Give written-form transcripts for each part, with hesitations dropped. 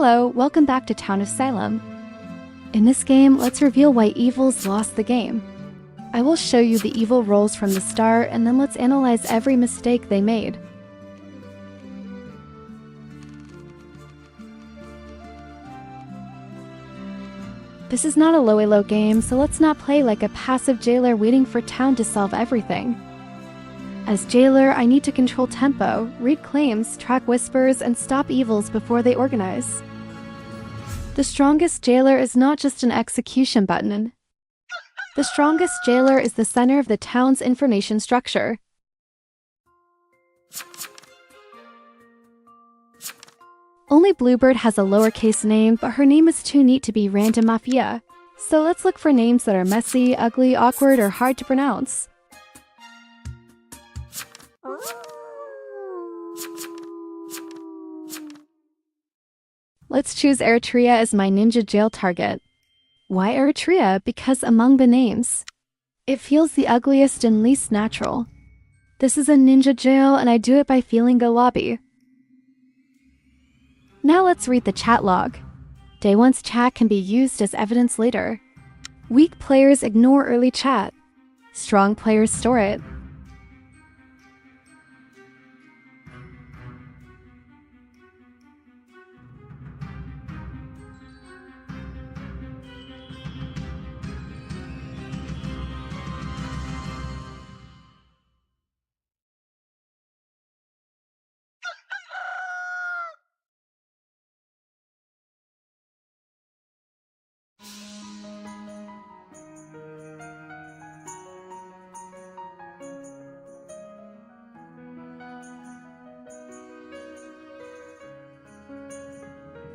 Hello, welcome back to Town of Seylem. In this game, let's reveal why evils lost the game. I will show you the evil roles from the start, and then let's analyze every mistake they made. This is not a low-elo game, so let's not play like a passive Jailor waiting for Town to solve everything. As Jailor, I need to control tempo, read claims, track whispers, and stop evils before they organize. The strongest Jailor is not just an execution button. The strongest Jailor is the center of the town's information structure. Only Bluebird has a lowercase name, but her name is too neat to be random Mafia. So let's look for names that are messy, ugly, awkward, or hard to pronounce. Let's choose Eritrea as my ninja jail target. Why Eritrea? Because among the names, it feels the ugliest and least natural. This is a ninja jail, and I do it by feeling a lobby. Now let's read the chat log. Day 1's chat can be used as evidence later. Weak players ignore early chat. Strong players store it.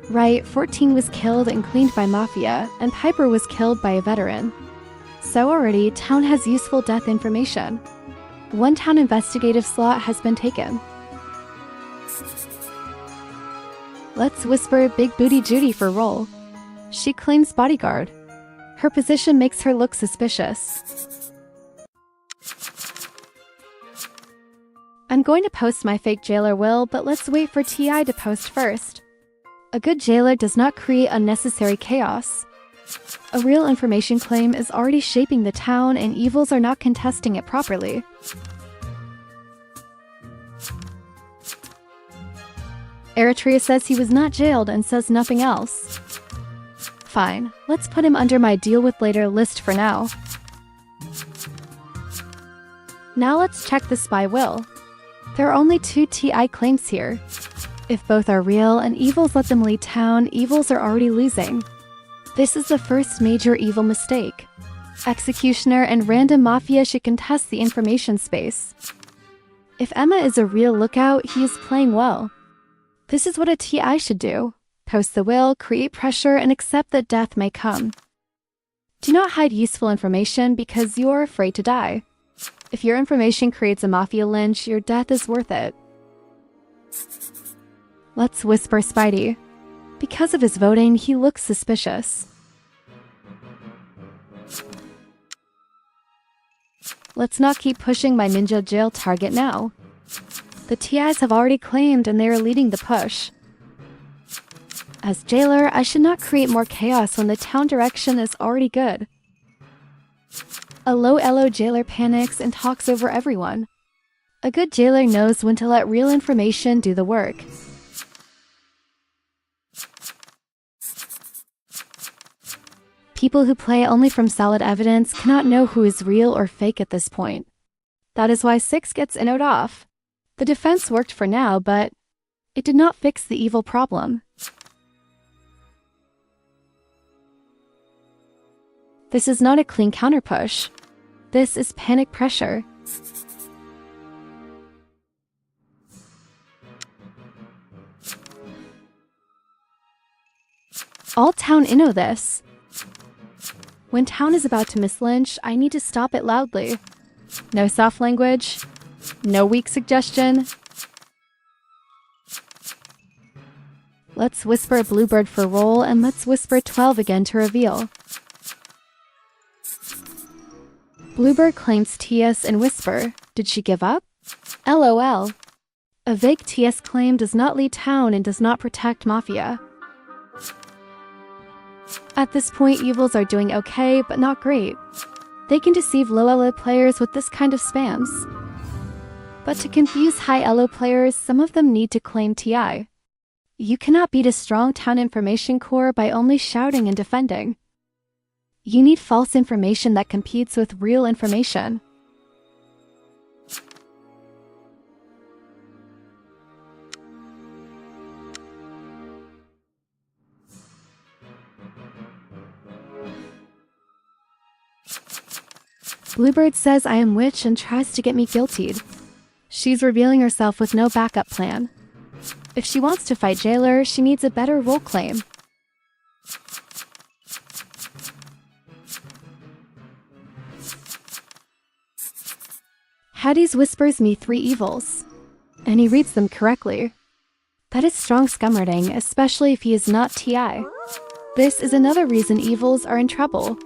Right, 14 was killed and cleaned by Mafia, and Piper was killed by a veteran. So already, Town has useful death information. One Town investigative slot has been taken. Let's whisper Big Booty Judy for role. She claims bodyguard. Her position makes her look suspicious. I'm going to post my fake Jailor will, but let's wait for TI to post first. A good Jailor does not create unnecessary chaos. A real information claim is already shaping the town, and evils are not contesting it properly. Eritrea says he was not jailed and says nothing else. Fine, let's put him under my deal with later list for now. Now let's check the spy will. There are only 2 TI claims here. If both are real and evils let them lead Town, evils are already losing. This is the first major evil mistake. Executioner and random Mafia should contest the information space. If Emma is a real lookout, he is playing well. This is what a TI should do. Post the will, create pressure, and accept that death may come. Do not hide useful information because you are afraid to die. If your information creates a Mafia lynch, your death is worth it. Let's whisper Spidey. Because of his voting, he looks suspicious. Let's not keep pushing my ninja jail target now. The TIs have already claimed and they are leading the push. As Jailor, I should not create more chaos when the town direction is already good. A low-elo Jailor panics and talks over everyone. A good Jailor knows when to let real information do the work. People who play only from solid evidence cannot know who is real or fake at this point. That is why 6 gets innoed off. The defense worked for now, but it did not fix the evil problem. This is not a clean counterpush. This is panic pressure. All Town inno this. When Town is about to mislynch, I need to stop it loudly. No soft language. No weak suggestion. Let's whisper Bluebird for roll, and let's whisper 12 again to reveal. Bluebird claims TS and whisper. Did she give up? LOL. A vague TS claim does not lead Town and does not protect Mafia. At this point, evils are doing okay, but not great. They can deceive low elo players with this kind of spams. But to confuse high elo players, some of them need to claim TI. You cannot beat a strong town information core by only shouting and defending. You need false information that competes with real information. Bluebird says I am witch and tries to get me guiltied. She's revealing herself with no backup plan. If she wants to fight Jailor, she needs a better role claim. Hades whispers me 3 evils, and he reads them correctly. That is strong scumreading, especially if he is not TI. This is another reason evils are in trouble.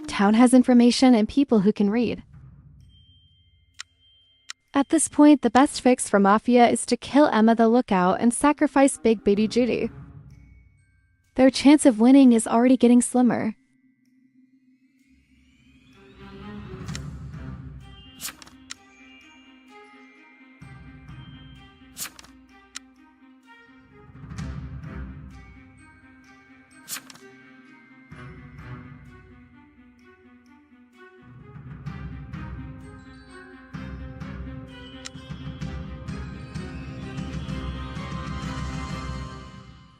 Town has information and people who can read. At this point, the best fix for Mafia is to kill Emma the Lookout and sacrifice Big Baby Judy. Their chance of winning is already getting slimmer.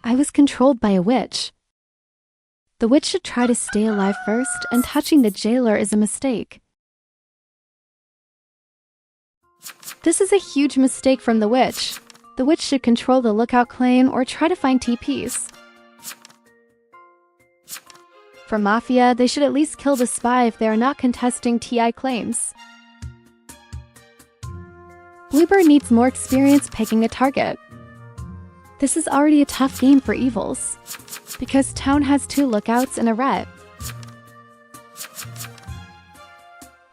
I was controlled by a witch. The witch should try to stay alive first, and touching the Jailor is a mistake. This is a huge mistake from the witch. The witch should control the Lookout claim or try to find TPs. For Mafia, they should at least kill the spy if they are not contesting TI claims. Bluebird needs more experience picking a target. This is already a tough game for evils, because Town has 2 lookouts and a ret.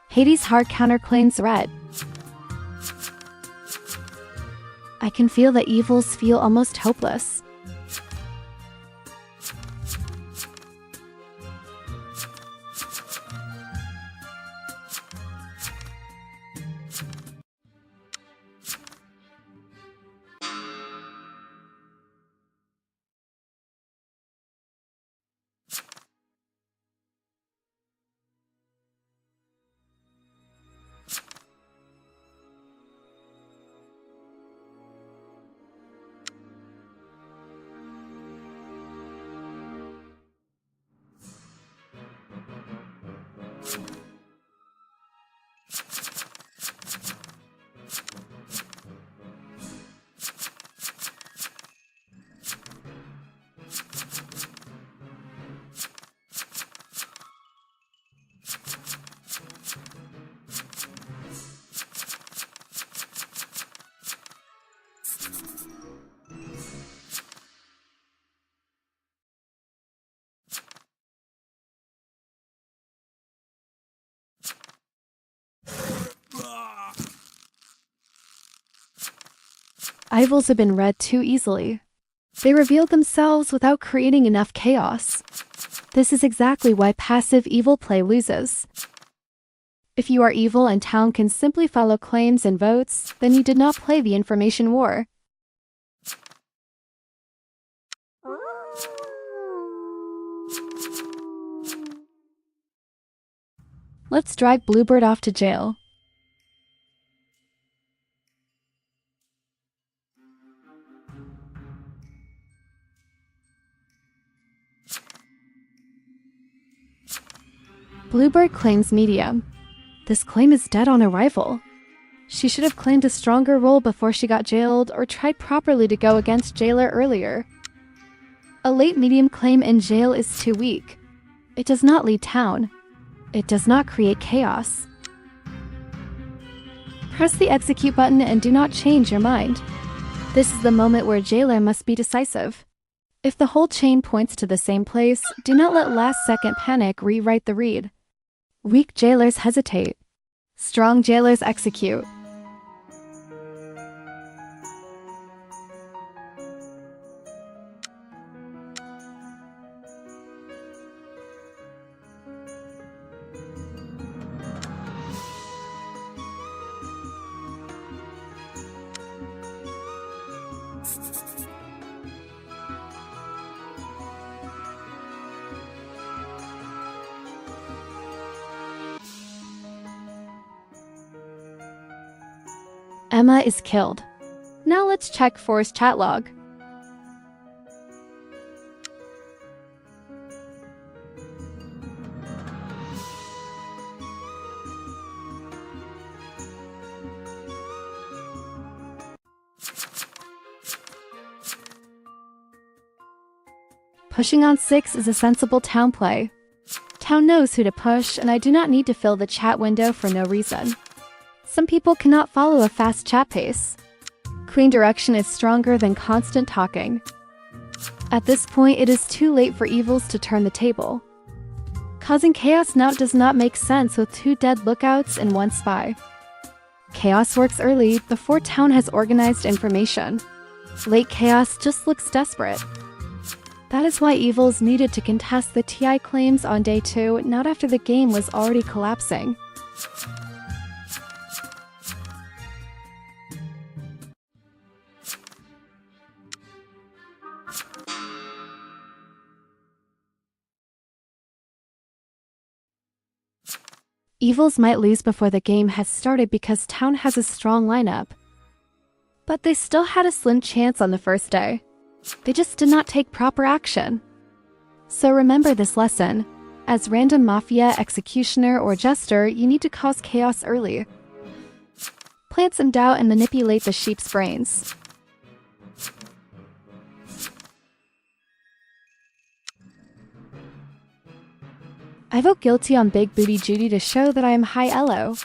Hades hard counterclaims ret. I can feel that evils feel almost hopeless. Evils have been read too easily. They revealed themselves without creating enough chaos. This is exactly why passive evil play loses. If you are evil and Town can simply follow claims and votes, then you did not play the information war. Let's drag Bluebird off to jail. Bluebird claims medium. This claim is dead on arrival. She should have claimed a stronger role before she got jailed or tried properly to go against Jailor earlier. A late medium claim in jail is too weak. It does not lead Town. It does not create chaos. Press the execute button and do not change your mind. This is the moment where Jailor must be decisive. If the whole chain points to the same place, do not let last-second panic rewrite the read. Weak Jailors hesitate. Strong Jailors execute. Emma is killed. Now let's check For's chat log. Pushing on 6 is a sensible Town play. Town knows who to push, and I do not need to fill the chat window for no reason. Some people cannot follow a fast chat pace. Queen direction is stronger than constant talking. At this point, it is too late for evils to turn the table. Causing chaos now does not make sense with 2 dead lookouts and 1 spy. Chaos works early, before Town has organized information. Late chaos just looks desperate. That is why evils needed to contest the TI claims on day 2, not after the game was already collapsing. Evils might lose before the game has started because Town has a strong lineup. But they still had a slim chance on the first day. They just did not take proper action. So remember this lesson. As random Mafia, Executioner, or Jester, you need to cause chaos early. Plant some doubt and manipulate the sheep's brains. I vote guilty on Big Booty Judy to show that I am high elo.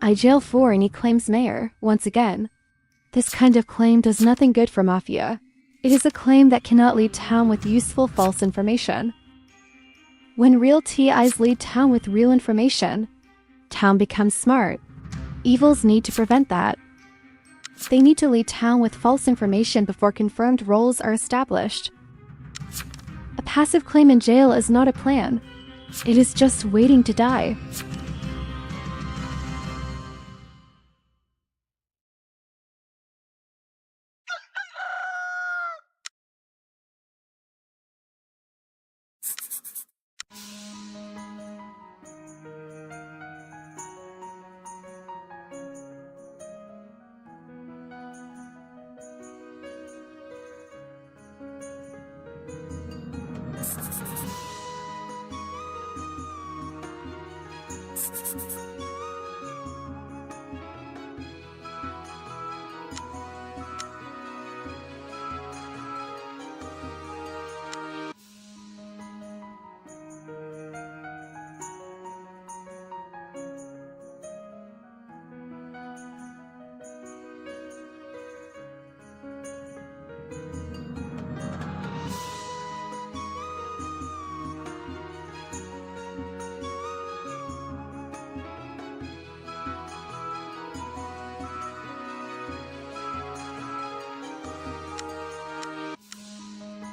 I jail 4 and he claims mayor, once again. This kind of claim does nothing good for Mafia. It is a claim that cannot lead Town with useful false information. When real TIs lead Town with real information, Town becomes smart. Evils need to prevent that. They need to lead Town with false information before confirmed roles are established. A passive claim in jail is not a plan. It is just waiting to die.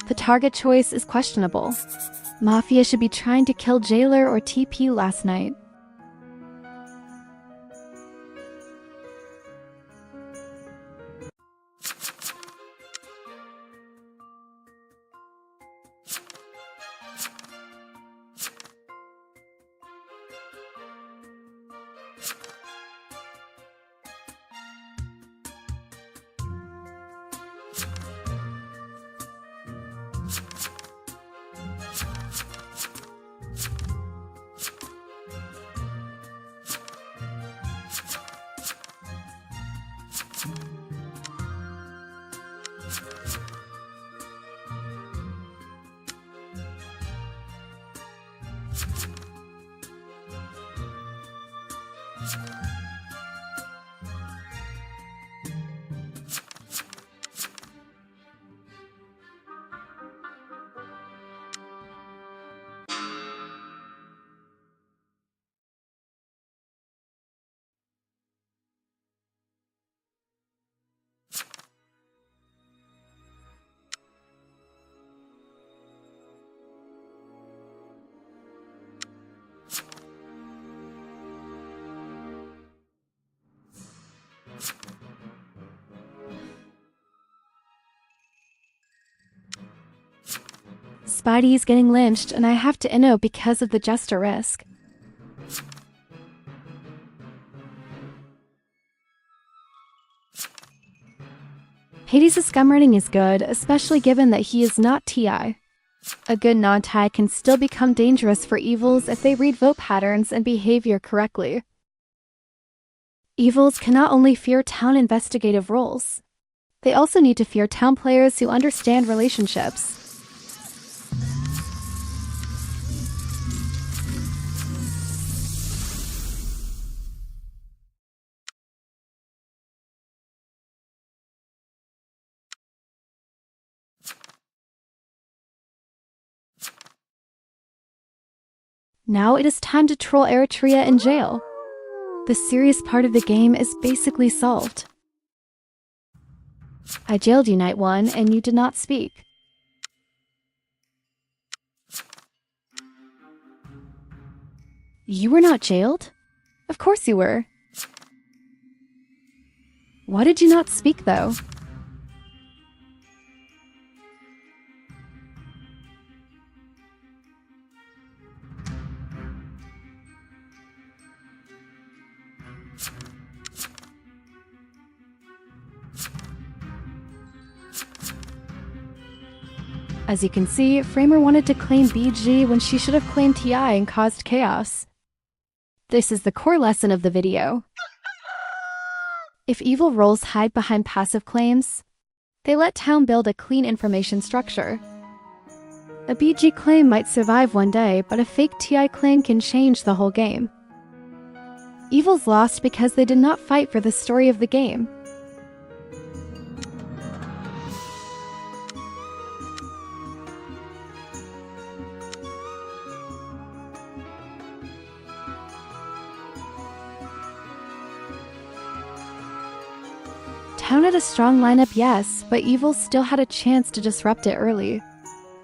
The target choice is questionable. Mafia should be trying to kill Jailor or TP last night. Spidey's getting lynched, and I have to inno because of the Jester risk. Hades' scum rating is good, especially given that he is not TI. A good non-TI can still become dangerous for evils if they read vote patterns and behavior correctly. Evils cannot only fear town investigative roles. They also need to fear town players who understand relationships. Now it is time to troll Eritrea in jail. The serious part of the game is basically solved. I jailed you night 1 and you did not speak. You were not jailed? Of course you were. Why did you not speak though? As you can see, Framer wanted to claim BG when she should have claimed TI and caused chaos. This is the core lesson of the video. If evil roles hide behind passive claims, they let town build a clean information structure. A BG claim might survive one day, but a fake TI claim can change the whole game. Evils lost because they did not fight for the story of the game. Town had a strong lineup, yes, but Evil still had a chance to disrupt it early.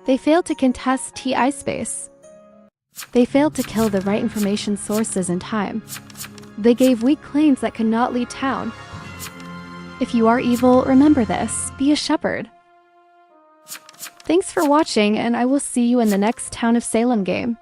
They failed to contest TI space. They failed to kill the right information sources in time. They gave weak claims that could not lead town. If you are evil, remember this, be a shepherd. Thanks for watching, and I will see you in the next Town of Seylem game.